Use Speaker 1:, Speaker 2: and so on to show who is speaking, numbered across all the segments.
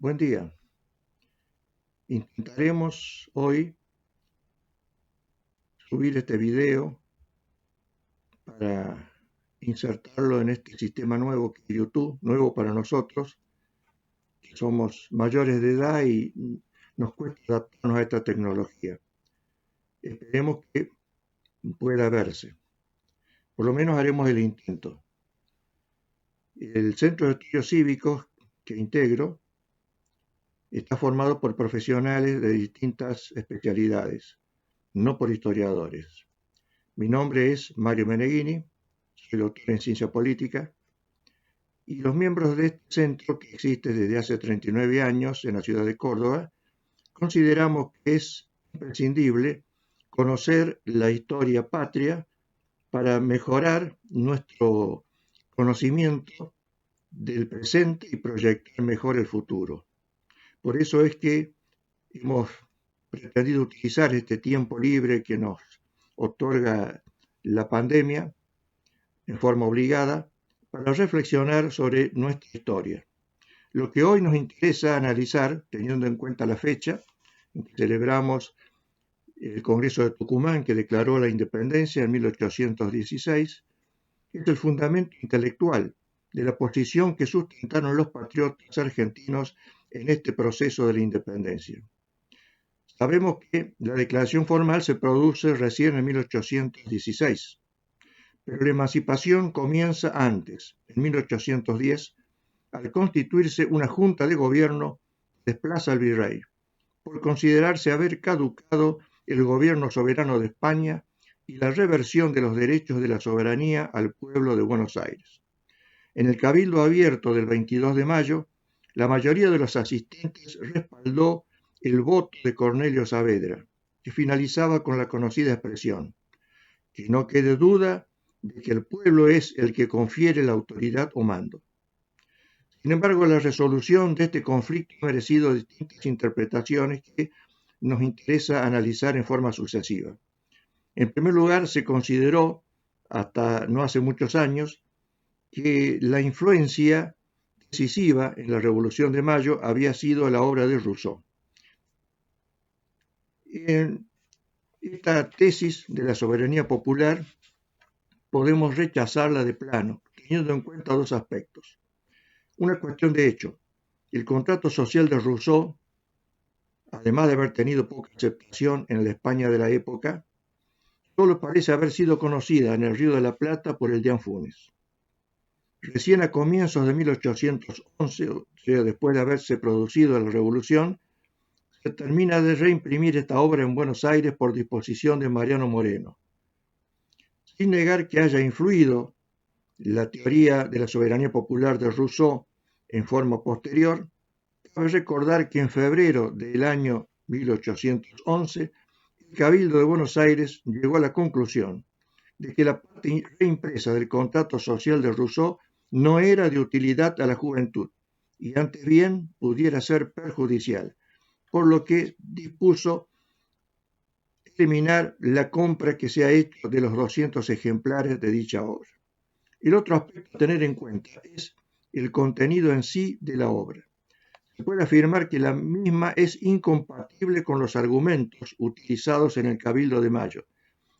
Speaker 1: Buen día. Intentaremos hoy subir este video para insertarlo en este sistema nuevo que es YouTube, nuevo para nosotros, que somos mayores de edad y nos cuesta adaptarnos a esta tecnología. Esperemos que pueda verse. Por lo menos haremos el intento. El Centro de Estudios Cívicos que integro está formado por profesionales de distintas especialidades, no por historiadores. Mi nombre es Mario Meneghini, soy doctor en ciencia política, y los miembros de este centro, que existe desde hace 39 años en la ciudad de Córdoba, consideramos que es imprescindible conocer la historia patria para mejorar nuestro conocimiento del presente y proyectar mejor el futuro. Por eso es que hemos pretendido utilizar este tiempo libre que nos otorga la pandemia en forma obligada para reflexionar sobre nuestra historia. Lo que hoy nos interesa analizar, teniendo en cuenta la fecha en que celebramos el Congreso de Tucumán, que declaró la independencia en 1816, es el fundamento intelectual de la posición que sustentaron los patriotas argentinos en este proceso de la independencia. Sabemos que la declaración formal se produce recién en 1816, pero la emancipación comienza antes, en 1810, al constituirse una junta de gobierno que desplaza al virrey, por considerarse haber caducado el gobierno soberano de España y la reversión de los derechos de la soberanía al pueblo de Buenos Aires. En el cabildo abierto del 22 de mayo, la mayoría de los asistentes respaldó el voto de Cornelio Saavedra, que finalizaba con la conocida expresión: que no quede duda de que el pueblo es el que confiere la autoridad o mando. Sin embargo, la resolución de este conflicto ha merecido distintas interpretaciones que nos interesa analizar en forma sucesiva. En primer lugar, se consideró, hasta no hace muchos años, que la influencia decisiva en la Revolución de Mayo había sido la obra de Rousseau. En esta tesis de la soberanía popular podemos rechazarla de plano, teniendo en cuenta dos aspectos. Una cuestión de hecho: el contrato social de Rousseau, además de haber tenido poca aceptación en la España de la época, solo parece haber sido conocida en el Río de la Plata por el Deán Funes. Recién a comienzos de 1811, o sea, después de haberse producido la Revolución, se termina de reimprimir esta obra en Buenos Aires por disposición de Mariano Moreno. Sin negar que haya influido la teoría de la soberanía popular de Rousseau en forma posterior, cabe recordar que en febrero del año 1811, el Cabildo de Buenos Aires llegó a la conclusión de que la parte reimpresa del contrato social de Rousseau no era de utilidad a la juventud y antes bien pudiera ser perjudicial, por lo que dispuso eliminar la compra que se ha hecho de los 200 ejemplares de dicha obra. El otro aspecto a tener en cuenta es el contenido en sí de la obra. Se puede afirmar que la misma es incompatible con los argumentos utilizados en el Cabildo de Mayo,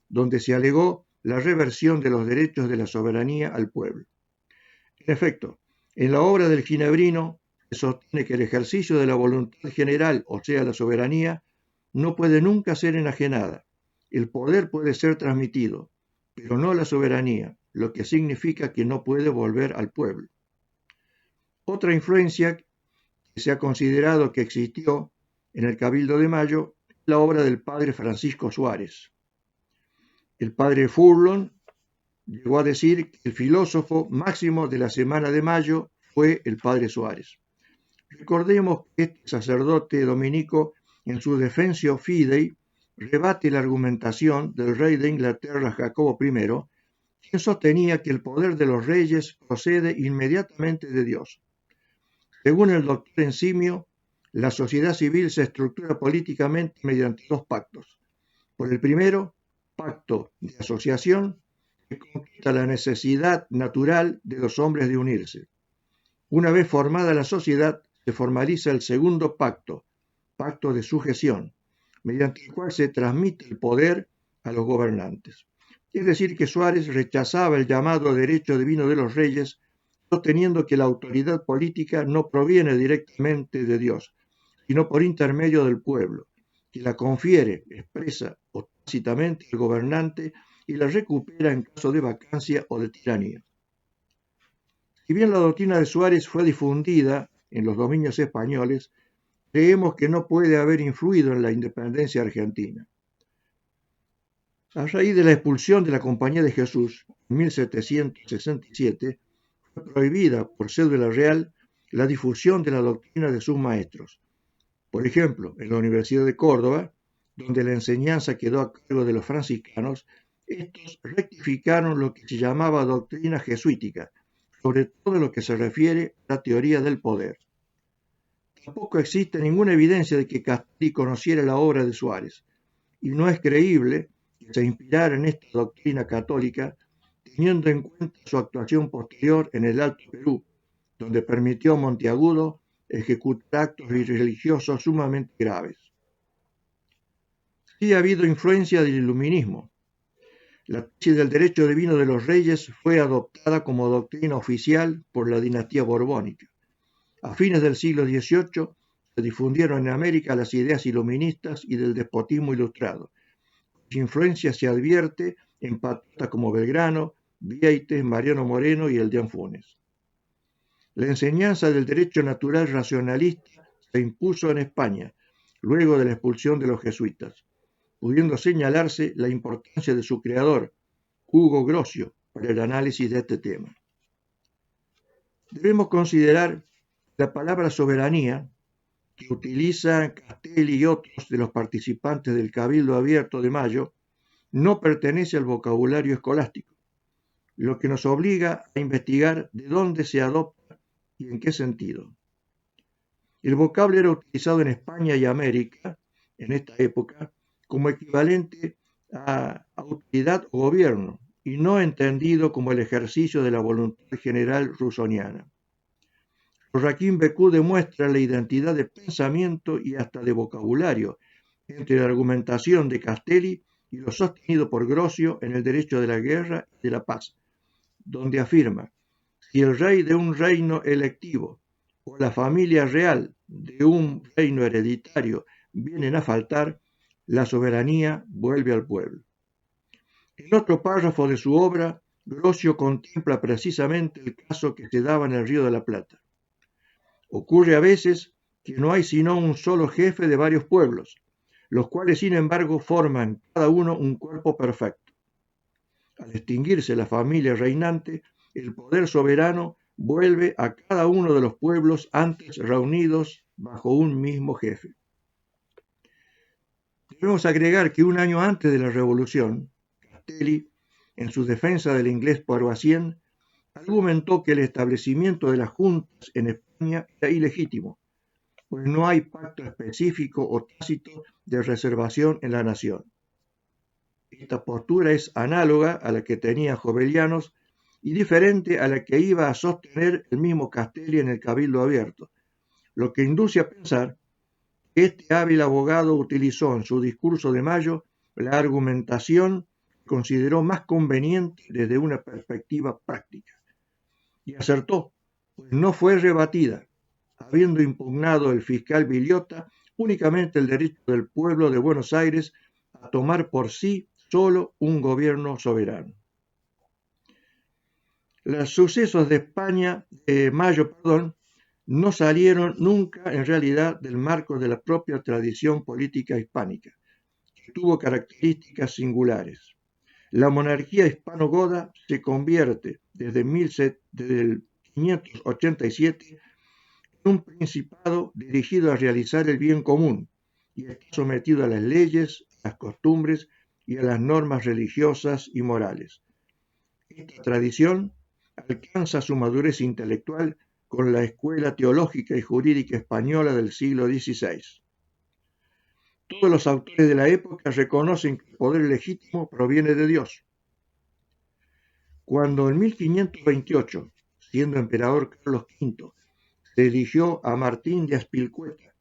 Speaker 1: donde se alegó la reversión de los derechos de la soberanía al pueblo. En efecto, en la obra del ginebrino se sostiene que el ejercicio de la voluntad general, o sea, la soberanía, no puede nunca ser enajenada. El poder puede ser transmitido, pero no la soberanía, lo que significa que no puede volver al pueblo. Otra influencia que se ha considerado que existió en el Cabildo de Mayo es la obra del padre Francisco Suárez. El padre Furlon llegó a decir que el filósofo máximo de la Semana de Mayo fue el padre Suárez. Recordemos que este sacerdote dominico, en su Defensio Fidei, rebate la argumentación del rey de Inglaterra Jacobo I, quien sostenía que el poder de los reyes procede inmediatamente de Dios. Según el doctor Encimio, la sociedad civil se estructura políticamente mediante dos pactos. Por el primero, pacto de asociación, que conquista la necesidad natural de los hombres de unirse. Una vez formada la sociedad, se formaliza el segundo pacto, pacto de sujeción, mediante el cual se transmite el poder a los gobernantes. Es decir, que Suárez rechazaba el llamado derecho divino de los reyes, sosteniendo que la autoridad política no proviene directamente de Dios, sino por intermedio del pueblo, que la confiere expresa o tácitamente al gobernante y la recupera en caso de vacancia o de tiranía. Si bien la doctrina de Suárez fue difundida en los dominios españoles, creemos que no puede haber influido en la independencia argentina. A raíz de la expulsión de la Compañía de Jesús en 1767, fue prohibida por cédula real la difusión de la doctrina de sus maestros. Por ejemplo, en la Universidad de Córdoba, donde la enseñanza quedó a cargo de los franciscanos, estos rectificaron lo que se llamaba doctrina jesuítica, sobre todo lo que se refiere a la teoría del poder. Tampoco existe ninguna evidencia de que Castelli conociera la obra de Suárez, y no es creíble que se inspirara en esta doctrina católica, teniendo en cuenta su actuación posterior en el Alto Perú, donde permitió a Monteagudo ejecutar actos irreligiosos sumamente graves. Sí ha habido influencia del iluminismo. La tesis del derecho divino de los reyes fue adoptada como doctrina oficial por la dinastía borbónica. A fines del siglo XVIII se difundieron en América las ideas iluministas y del despotismo ilustrado. Su influencia se advierte en patriotas como Belgrano, Vieites, Mariano Moreno y Eldián Funes. La enseñanza del derecho natural racionalista se impuso en España, luego de la expulsión de los jesuitas, pudiendo señalarse la importancia de su creador, Hugo Grocio, para el análisis de este tema. Debemos considerar la palabra soberanía, que utilizan Castelli y otros de los participantes del Cabildo Abierto de Mayo, no pertenece al vocabulario escolástico, lo que nos obliga a investigar de dónde se adopta y en qué sentido. El vocablo era utilizado en España y América, en esta época, como equivalente a autoridad o gobierno, y no entendido como el ejercicio de la voluntad general rusoniana. Joaquín Becú demuestra la identidad de pensamiento y hasta de vocabulario entre la argumentación de Castelli y lo sostenido por Grocio en el derecho de la guerra y de la paz, donde afirma: si el rey de un reino electivo o la familia real de un reino hereditario vienen a faltar, la soberanía vuelve al pueblo. En otro párrafo de su obra, Grocio contempla precisamente el caso que se daba en el Río de la Plata. Ocurre a veces que no hay sino un solo jefe de varios pueblos, los cuales sin embargo forman cada uno un cuerpo perfecto. Al extinguirse la familia reinante, el poder soberano vuelve a cada uno de los pueblos antes reunidos bajo un mismo jefe. Debemos agregar que un año antes de la Revolución, Castelli, en su defensa del inglés Paroissien, argumentó que el establecimiento de las juntas en España era ilegítimo, pues no hay pacto específico o tácito de reservación en la nación. Esta postura es análoga a la que tenía Jovellanos y diferente a la que iba a sostener el mismo Castelli en el Cabildo Abierto, lo que induce a pensar que este hábil abogado utilizó en su discurso de mayo la argumentación que consideró más conveniente desde una perspectiva práctica. Y acertó, pues no fue rebatida, habiendo impugnado el fiscal Villota únicamente el derecho del pueblo de Buenos Aires a tomar por sí solo un gobierno soberano. Los sucesos de España, Mayo, no salieron nunca en realidad del marco de la propia tradición política hispánica, que tuvo características singulares. La monarquía hispano-goda se convierte desde el 587 en un principado dirigido a realizar el bien común y está sometido a las leyes, a las costumbres y a las normas religiosas y morales. Esta tradición alcanza su madurez intelectual con la escuela teológica y jurídica española del siglo XVI. Todos los autores de la época reconocen que el poder legítimo proviene de Dios. Cuando en 1528, siendo emperador Carlos V, se eligió a Martín de Azpilcueta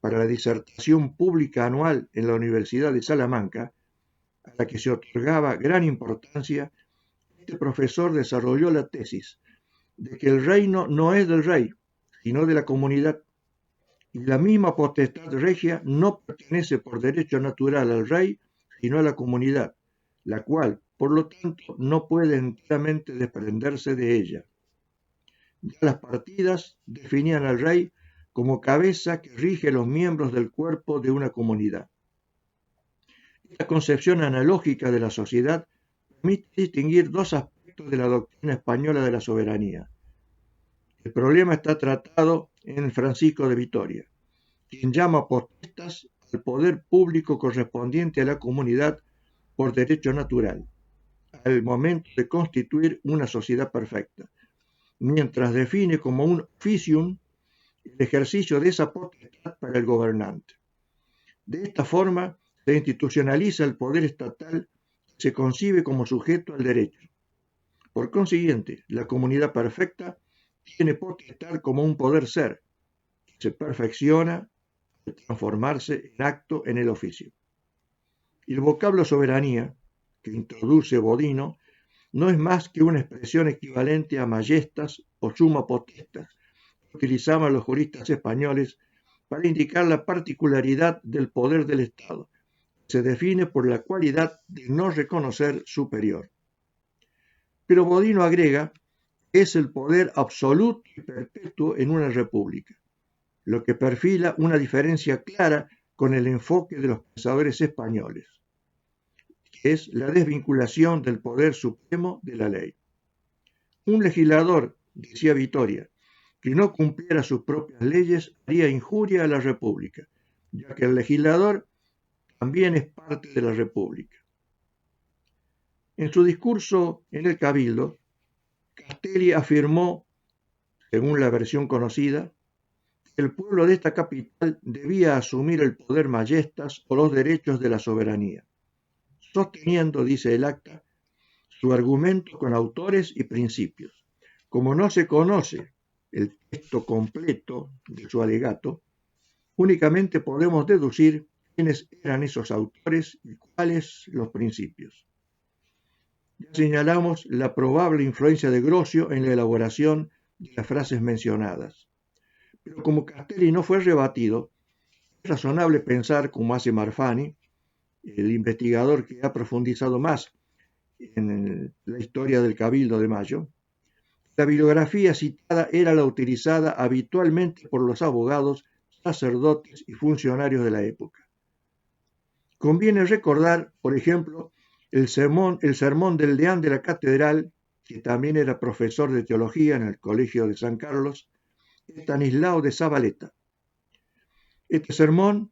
Speaker 1: para la disertación pública anual en la Universidad de Salamanca, a la que se otorgaba gran importancia, este profesor desarrolló la tesis de que el reino no es del rey, sino de la comunidad, y la misma potestad regia no pertenece por derecho natural al rey, sino a la comunidad, la cual, por lo tanto, no puede enteramente desprenderse de ella. Ya las partidas definían al rey como cabeza que rige los miembros del cuerpo de una comunidad. Esta concepción analógica de la sociedad permite distinguir dos aspectos de la doctrina española de la soberanía. El problema está tratado en Francisco de Vitoria, quien llama potestas al poder público correspondiente a la comunidad por derecho natural, al momento de constituir una sociedad perfecta, mientras define como un officium el ejercicio de esa potestad para el gobernante. De esta forma se institucionaliza el poder estatal y se concibe como sujeto al derecho. Por consiguiente, la comunidad perfecta tiene potestad como un poder ser, que se perfecciona al transformarse en acto en el oficio. Y el vocablo soberanía, que introduce Bodino, no es más que una expresión equivalente a majestas o summa potestas, que utilizaban los juristas españoles para indicar la particularidad del poder del Estado. Se define por la cualidad de no reconocer superior. Pero Bodino agrega que es el poder absoluto y perpetuo en una república, lo que perfila una diferencia clara con el enfoque de los pensadores españoles, que es la desvinculación del poder supremo de la ley. Un legislador, decía Vitoria, que no cumpliera sus propias leyes haría injuria a la república, ya que el legislador también es parte de la república. En su discurso en el Cabildo, Castelli afirmó, según la versión conocida, que el pueblo de esta capital debía asumir el poder majestas o los derechos de la soberanía, sosteniendo, dice el acta, su argumento con autores y principios. Como no se conoce el texto completo de su alegato, únicamente podemos deducir quiénes eran esos autores y cuáles los principios. Ya señalamos la probable influencia de Grosio en la elaboración de las frases mencionadas. Pero como Castelli no fue rebatido, es razonable pensar, como hace Marfani, el investigador que ha profundizado más en la historia del Cabildo de Mayo, la bibliografía citada era la utilizada habitualmente por los abogados, sacerdotes y funcionarios de la época. Conviene recordar, por ejemplo, el sermón del deán de la catedral, que también era profesor de teología en el Colegio de San Carlos, Estanislao de Zavaleta. Este sermón,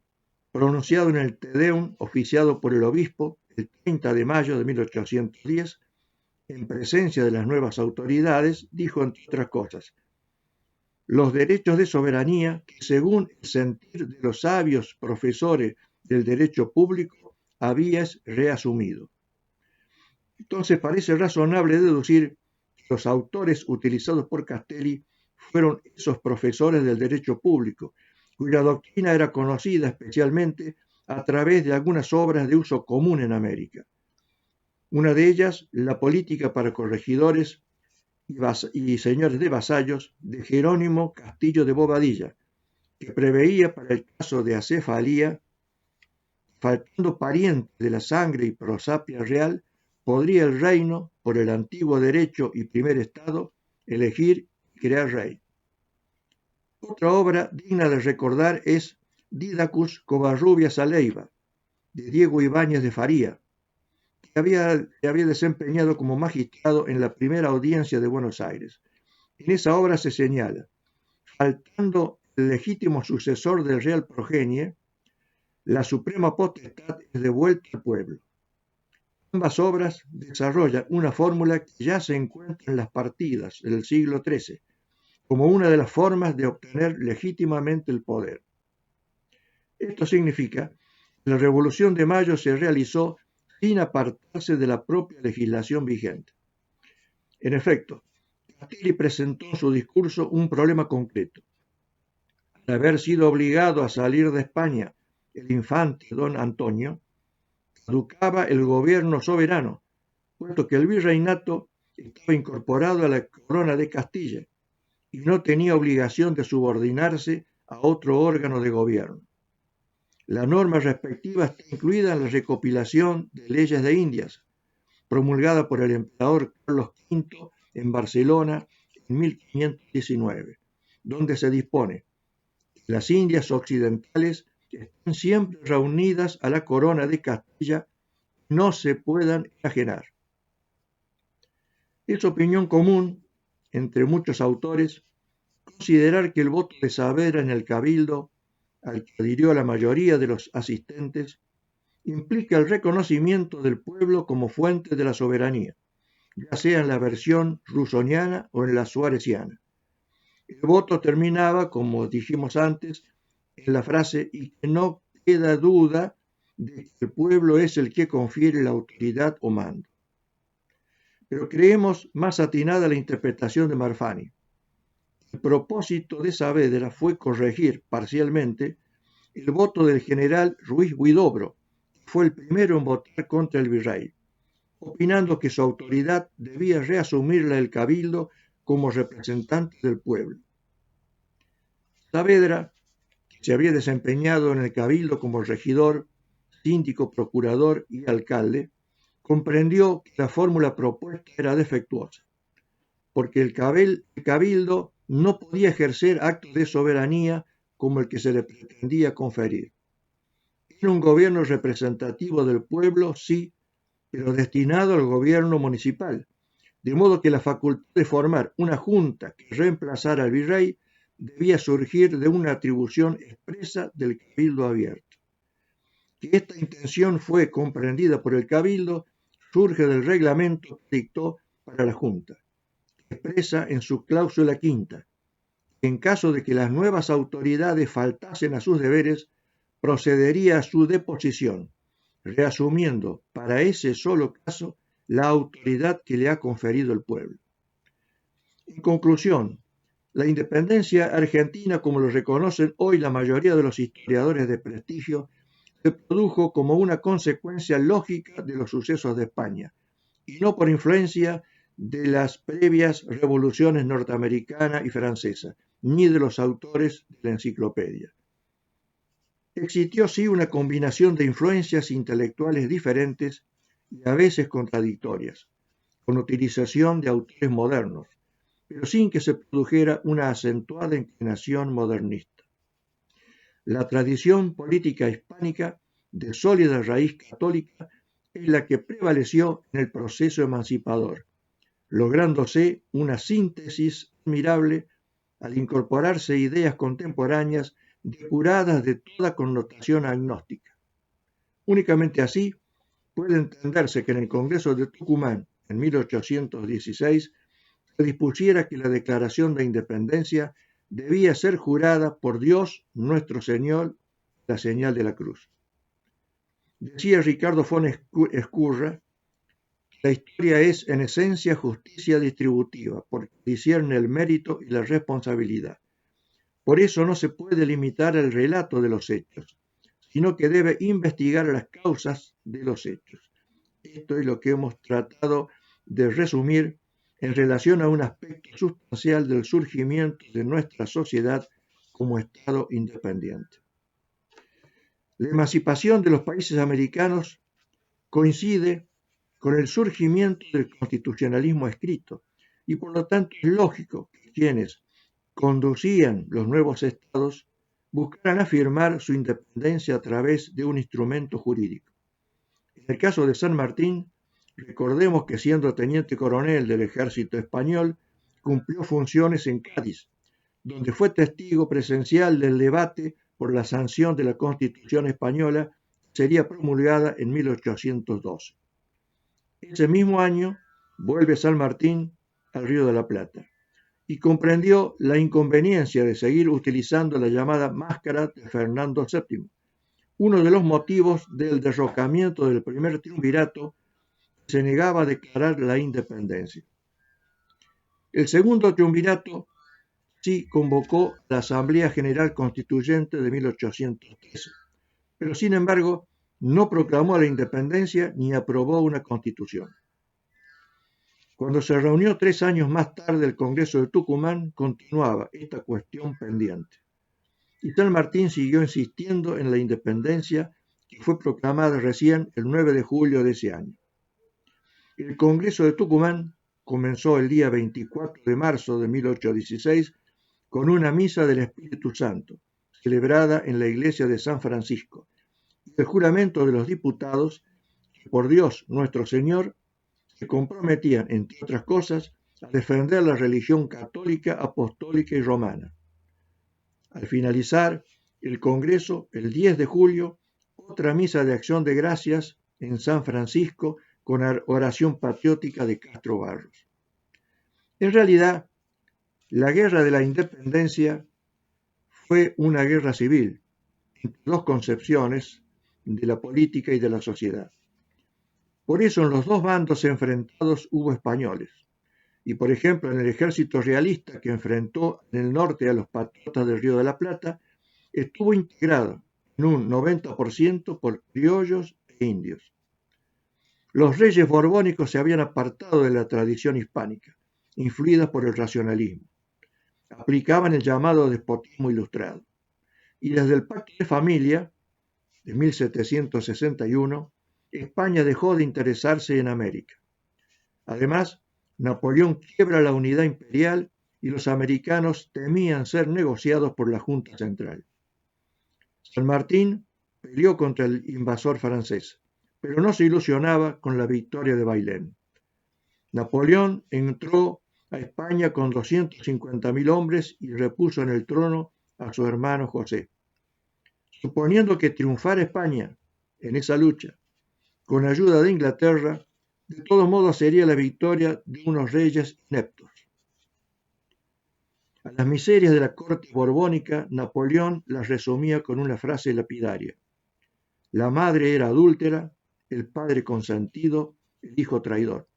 Speaker 1: pronunciado en el Te Deum, oficiado por el obispo el 30 de mayo de 1810, en presencia de las nuevas autoridades, dijo, entre otras cosas, los derechos de soberanía que, según el sentir de los sabios profesores del derecho público, habías reasumido. Entonces parece razonable deducir que los autores utilizados por Castelli fueron esos profesores del derecho público, cuya doctrina era conocida especialmente a través de algunas obras de uso común en América. Una de ellas, La política para corregidores y señores de vasallos, de Jerónimo Castillo de Bobadilla, que preveía para el caso de acefalía, faltando pariente de la sangre y prosapia real, podría el reino, por el antiguo derecho y primer estado, elegir y crear rey. Otra obra digna de recordar es Didacus Covarrubias a Leiva, de Diego Ibáñez de Faría, que había desempeñado como magistrado en la primera audiencia de Buenos Aires. En esa obra se señala, faltando el legítimo sucesor del real progenie, la suprema potestad es devuelta al pueblo. Ambas obras desarrollan una fórmula que ya se encuentra en las partidas del siglo XIII, como una de las formas de obtener legítimamente el poder. Esto significa que la Revolución de Mayo se realizó sin apartarse de la propia legislación vigente. En efecto, Castelli presentó en su discurso un problema concreto, de haber sido obligado a salir de España el infante don Antonio, caducaba el gobierno soberano, puesto que el virreinato estaba incorporado a la corona de Castilla y no tenía obligación de subordinarse a otro órgano de gobierno. La norma respectiva está incluida en la recopilación de leyes de Indias, promulgada por el emperador Carlos V en Barcelona en 1519, donde se dispone que las Indias occidentales están siempre reunidas a la corona de Castilla y no se puedan enajenar. Es opinión común, entre muchos autores, considerar que el voto de Saavedra en el Cabildo, al que adhirió la mayoría de los asistentes, implica el reconocimiento del pueblo como fuente de la soberanía, ya sea en la versión rusoniana o en la suareciana. El voto terminaba, como dijimos antes, en la frase "y que no queda duda de que el pueblo es el que confiere la autoridad o mando". Pero creemos más atinada la interpretación de Marfani. El propósito de Saavedra fue corregir parcialmente el voto del general Ruiz Huidobro, que fue el primero en votar contra el virrey, opinando que su autoridad debía reasumirla el cabildo como representante del pueblo. Saavedra, que se había desempeñado en el cabildo como regidor, síndico, procurador y alcalde, comprendió que la fórmula propuesta era defectuosa, porque el cabildo no podía ejercer actos de soberanía como el que se le pretendía conferir. Era un gobierno representativo del pueblo, sí, pero destinado al gobierno municipal, de modo que la facultad de formar una junta que reemplazara al virrey debía surgir de una atribución expresa del cabildo abierto. Que esta intención fue comprendida por el cabildo surge del reglamento que dictó para la junta, que expresa en su cláusula quinta que en caso de que las nuevas autoridades faltasen a sus deberes, procedería a su deposición, reasumiendo para ese solo caso la autoridad que le ha conferido el pueblo. En conclusión, la independencia argentina, como lo reconocen hoy la mayoría de los historiadores de prestigio, se produjo como una consecuencia lógica de los sucesos de España, y no por influencia de las previas revoluciones norteamericana y francesa, ni de los autores de la enciclopedia. Existió sí una combinación de influencias intelectuales diferentes y a veces contradictorias, con utilización de autores modernos, pero sin que se produjera una acentuada inclinación modernista. La tradición política hispánica de sólida raíz católica es la que prevaleció en el proceso emancipador, lográndose una síntesis admirable al incorporarse ideas contemporáneas depuradas de toda connotación agnóstica. Únicamente así puede entenderse que en el Congreso de Tucumán, en 1816, se dispusiera que la Declaración de Independencia debía ser jurada por Dios nuestro Señor, la señal de la cruz. Decía Ricardo von Escurra, la historia es en esencia justicia distributiva, porque discierne el mérito y la responsabilidad. Por eso no se puede limitar el relato de los hechos, sino que debe investigar las causas de los hechos. Esto es lo que hemos tratado de resumir en relación a un aspecto sustancial del surgimiento de nuestra sociedad como Estado independiente. La emancipación de los países americanos coincide con el surgimiento del constitucionalismo escrito y por lo tanto es lógico que quienes conducían los nuevos estados buscaran afirmar su independencia a través de un instrumento jurídico. En el caso de San Martín, recordemos que siendo teniente coronel del ejército español, cumplió funciones en Cádiz, donde fue testigo presencial del debate por la sanción de la Constitución española que sería promulgada en 1812. Ese mismo año vuelve San Martín al Río de la Plata y comprendió la inconveniencia de seguir utilizando la llamada máscara de Fernando VII, uno de los motivos del derrocamiento del primer triunvirato que se negaba a declarar la independencia. El segundo triunvirato Así convocó la Asamblea General Constituyente de 1813, pero sin embargo no proclamó la independencia ni aprobó una constitución. Cuando se reunió 3 años más tarde el Congreso de Tucumán, continuaba esta cuestión pendiente. Y San Martín siguió insistiendo en la independencia que fue proclamada recién el 9 de julio de ese año. El Congreso de Tucumán comenzó el día 24 de marzo de 1816 con una misa del Espíritu Santo, celebrada en la iglesia de San Francisco, y el juramento de los diputados que por Dios nuestro Señor se comprometían, entre otras cosas, a defender la religión católica, apostólica y romana. Al finalizar el Congreso, el 10 de julio, otra misa de acción de gracias en San Francisco con oración patriótica de Castro Barros. En realidad, la Guerra de la Independencia fue una guerra civil entre dos concepciones de la política y de la sociedad. Por eso en los dos bandos enfrentados hubo españoles. Y por ejemplo, en el ejército realista que enfrentó en el norte a los patriotas del Río de la Plata, estuvo integrado en un 90% por criollos e indios. Los reyes borbónicos se habían apartado de la tradición hispánica, influidas por el racionalismo. Aplicaban el llamado despotismo ilustrado. Y desde el Pacto de Familia de 1761, España dejó de interesarse en América. Además, Napoleón quiebra la unidad imperial y los americanos temían ser negociados por la Junta Central. San Martín peleó contra el invasor francés, pero no se ilusionaba con la victoria de Bailén. Napoleón entró a España con 250.000 hombres y repuso en el trono a su hermano José. Suponiendo que triunfara España en esa lucha, con ayuda de Inglaterra, de todos modos sería la victoria de unos reyes ineptos. A las miserias de la corte borbónica, Napoleón las resumía con una frase lapidaria. La madre era adúltera, el padre consentido, el hijo traidor.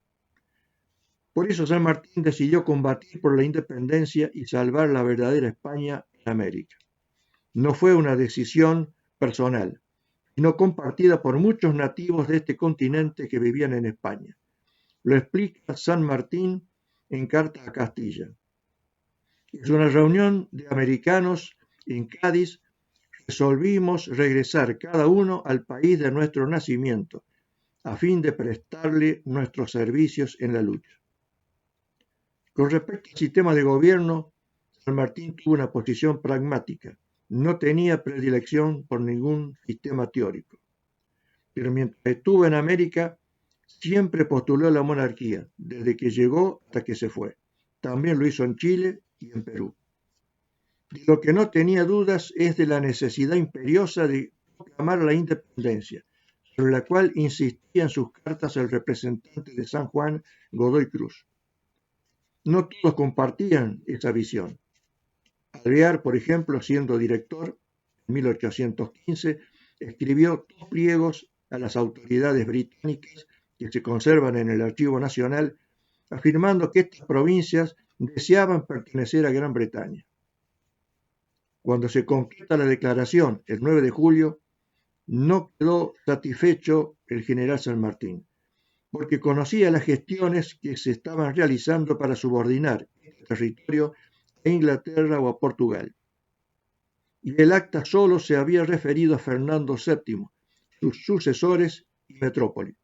Speaker 1: Por eso San Martín decidió combatir por la independencia y salvar la verdadera España en América. No fue una decisión personal, sino compartida por muchos nativos de este continente que vivían en España. Lo explica San Martín en Carta a Castilla. En una reunión de americanos en Cádiz, resolvimos regresar cada uno al país de nuestro nacimiento, a fin de prestarle nuestros servicios en la lucha. Con respecto al sistema de gobierno, San Martín tuvo una posición pragmática. No tenía predilección por ningún sistema teórico. Pero mientras estuvo en América, siempre postuló la monarquía, desde que llegó hasta que se fue. También lo hizo en Chile y en Perú. De lo que no tenía dudas es de la necesidad imperiosa de proclamar la independencia, sobre la cual insistía en sus cartas el representante de San Juan, Godoy Cruz. No todos compartían esa visión. Alvear, por ejemplo, siendo director, en 1815, escribió 2 pliegos a las autoridades británicas que se conservan en el Archivo Nacional, afirmando que estas provincias deseaban pertenecer a Gran Bretaña. Cuando se concreta la declaración el 9 de julio, no quedó satisfecho el general San Martín, porque conocía las gestiones que se estaban realizando para subordinar este territorio a Inglaterra o a Portugal. Y el acta solo se había referido a Fernando VII, sus sucesores y metrópoli.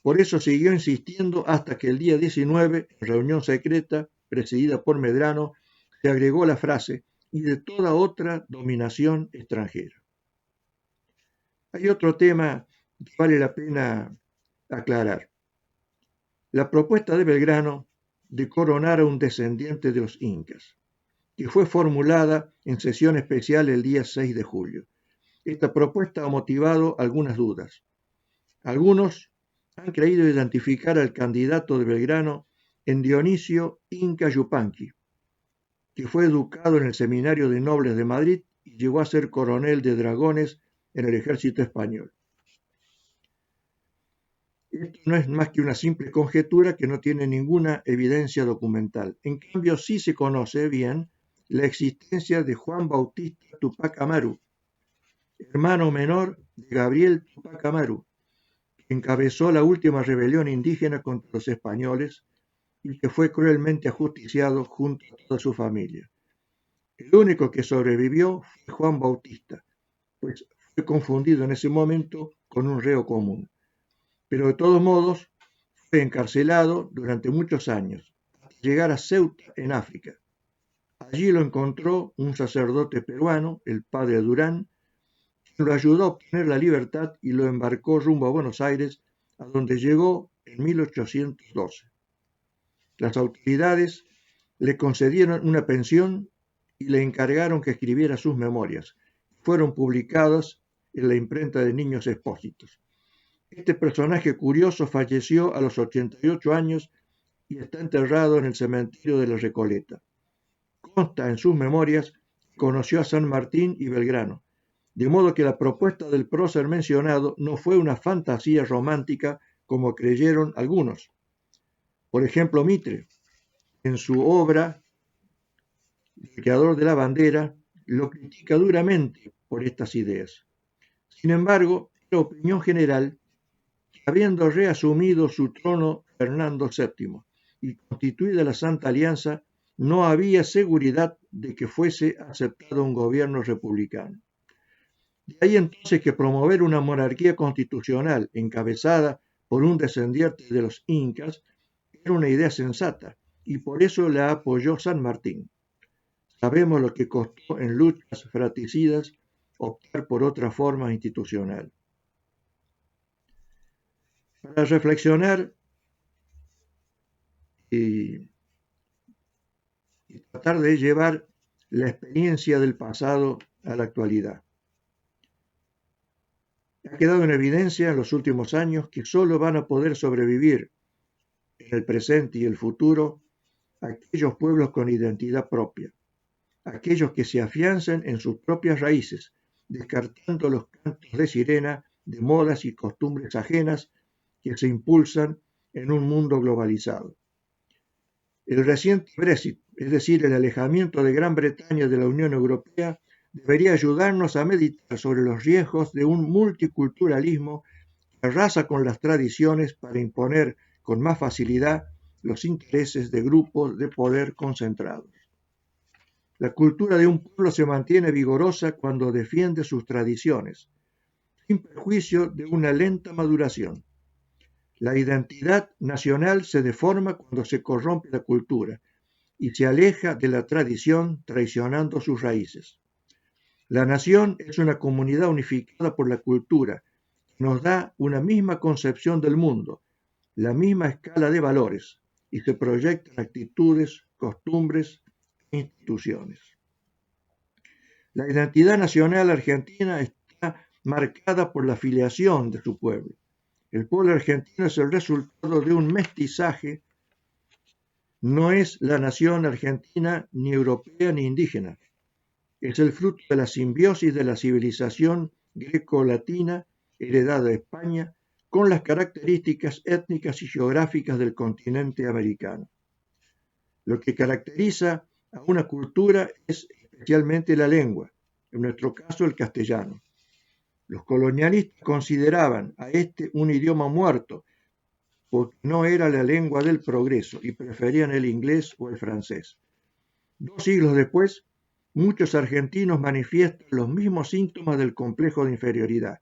Speaker 1: Por eso siguió insistiendo hasta que el día 19, en reunión secreta, presidida por Medrano, se agregó la frase y de toda otra dominación extranjera. Hay otro tema que vale la pena aclarar. La propuesta de Belgrano de coronar a un descendiente de los incas, que fue formulada en sesión especial el día 6 de julio. Esta propuesta ha motivado algunas dudas. Algunos han creído identificar al candidato de Belgrano en Dionisio Inca Yupanqui, que fue educado en el Seminario de Nobles de Madrid y llegó a ser coronel de dragones en el ejército español. Esto no es más que una simple conjetura que no tiene ninguna evidencia documental. En cambio, sí se conoce bien la existencia de Juan Bautista Tupac Amaru, hermano menor de Gabriel Tupac Amaru, que encabezó la última rebelión indígena contra los españoles y que fue cruelmente ajusticiado junto a toda su familia. El único que sobrevivió fue Juan Bautista, pues fue confundido en ese momento con un reo común. Pero de todos modos fue encarcelado durante muchos años, hasta llegar a Ceuta, en África. Allí lo encontró un sacerdote peruano, el padre Durán, quien lo ayudó a obtener la libertad y lo embarcó rumbo a Buenos Aires, a donde llegó en 1812. Las autoridades le concedieron una pensión y le encargaron que escribiera sus memorias. Fueron publicadas en la imprenta de Niños Expósitos. Este personaje curioso falleció a los 88 años y está enterrado en el cementerio de la Recoleta. Consta en sus memorias que conoció a San Martín y Belgrano, de modo que la propuesta del prócer mencionado no fue una fantasía romántica como creyeron algunos. Por ejemplo, Mitre, en su obra El creador de la bandera, lo critica duramente por estas ideas. Sin embargo, es la opinión general que, habiendo reasumido su trono Fernando VII y constituida la Santa Alianza, no había seguridad de que fuese aceptado un gobierno republicano. De ahí entonces que promover una monarquía constitucional encabezada por un descendiente de los incas era una idea sensata, y por eso la apoyó San Martín. Sabemos lo que costó en luchas fratricidas optar por otra forma institucional. Para reflexionar y tratar de llevar la experiencia del pasado a la actualidad. Ha quedado en evidencia en los últimos años que solo van a poder sobrevivir en el presente y el futuro aquellos pueblos con identidad propia, aquellos que se afiancen en sus propias raíces, descartando los cantos de sirena de modas y costumbres ajenas que se impulsan en un mundo globalizado. El reciente Brexit, es decir, el alejamiento de Gran Bretaña de la Unión Europea, debería ayudarnos a meditar sobre los riesgos de un multiculturalismo que arrasa con las tradiciones para imponer con más facilidad los intereses de grupos de poder concentrados. La cultura de un pueblo se mantiene vigorosa cuando defiende sus tradiciones, sin perjuicio de una lenta maduración. La identidad nacional se deforma cuando se corrompe la cultura y se aleja de la tradición traicionando sus raíces. La nación es una comunidad unificada por la cultura, que nos da una misma concepción del mundo, la misma escala de valores, y se proyectan actitudes, costumbres e instituciones. La identidad nacional argentina está marcada por la filiación de su pueblo. El pueblo argentino es el resultado de un mestizaje, no es la nación argentina ni europea ni indígena. Es el fruto de la simbiosis de la civilización greco-latina heredada de España con las características étnicas y geográficas del continente americano. Lo que caracteriza a una cultura es especialmente la lengua, en nuestro caso el castellano. Los colonialistas consideraban a este un idioma muerto porque no era la lengua del progreso y preferían el inglés o el francés. 2 siglos después, muchos argentinos manifiestan los mismos síntomas del complejo de inferioridad.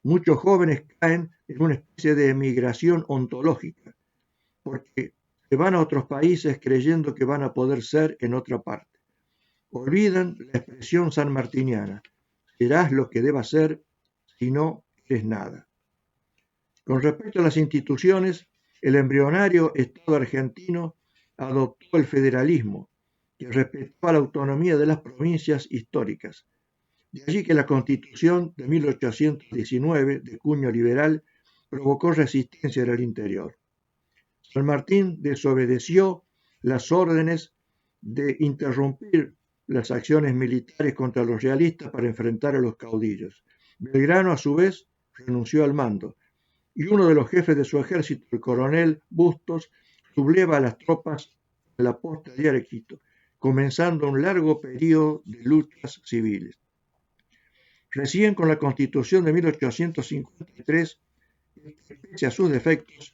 Speaker 1: Muchos jóvenes caen en una especie de emigración ontológica, porque se van a otros países creyendo que van a poder ser en otra parte. Olvidan la expresión sanmartiniana: serás lo que debas ser, si no eres nada. Con respecto a las instituciones, el embrionario Estado argentino adoptó el federalismo, que respetaba la autonomía de las provincias históricas. De allí que la Constitución de 1819, de cuño liberal, provocó resistencia en el interior. San Martín desobedeció las órdenes de interrumpir las acciones militares contra los realistas para enfrentar a los caudillos. Belgrano, a su vez, renunció al mando, y uno de los jefes de su ejército, el coronel Bustos, subleva a las tropas de la posta de Arequito, comenzando un largo periodo de luchas civiles. Recién con la Constitución de 1853, pese a sus defectos,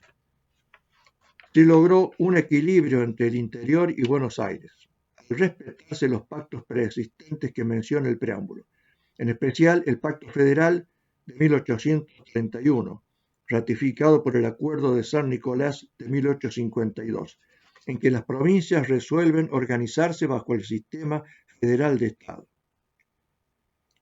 Speaker 1: se logró un equilibrio entre el interior y Buenos Aires, al respetarse los pactos preexistentes que menciona el preámbulo, en especial el Pacto Federal de 1831, ratificado por el Acuerdo de San Nicolás de 1852, en que las provincias resuelven organizarse bajo el sistema federal de Estado.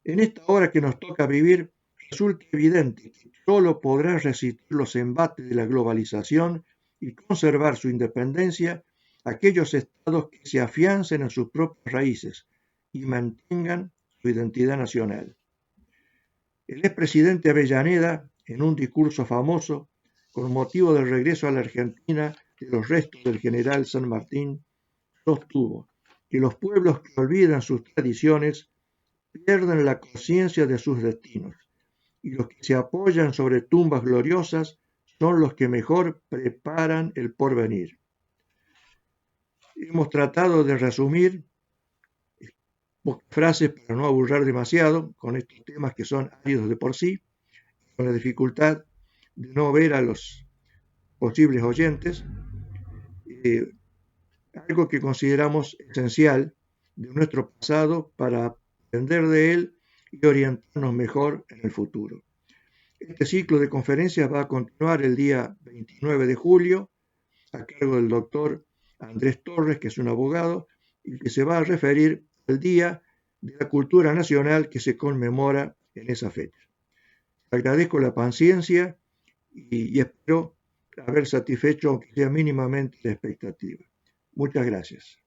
Speaker 1: En esta hora que nos toca vivir, resulta evidente que solo podrá resistir los embates de la globalización y conservar su independencia aquellos estados que se afiancen en sus propias raíces y mantengan su identidad nacional. El expresidente Avellaneda, en un discurso famoso, con motivo del regreso a la Argentina de los restos del general San Martín, sostuvo que los pueblos que olvidan sus tradiciones pierden la conciencia de sus destinos, y los que se apoyan sobre tumbas gloriosas son los que mejor preparan el porvenir. Hemos tratado de resumir pocas frases para no aburrir demasiado con estos temas que son áridos de por sí, con la dificultad de no ver a los posibles oyentes, algo que consideramos esencial de nuestro pasado para aprender de él y orientarnos mejor en el futuro. Este ciclo de conferencias va a continuar el día 29 de julio a cargo del doctor Andrés Torres, que es un abogado, y que se va a referir al Día de la Cultura Nacional que se conmemora en esa fecha. Agradezco la paciencia y espero haber satisfecho, aunque sea mínimamente, la expectativa. Muchas gracias.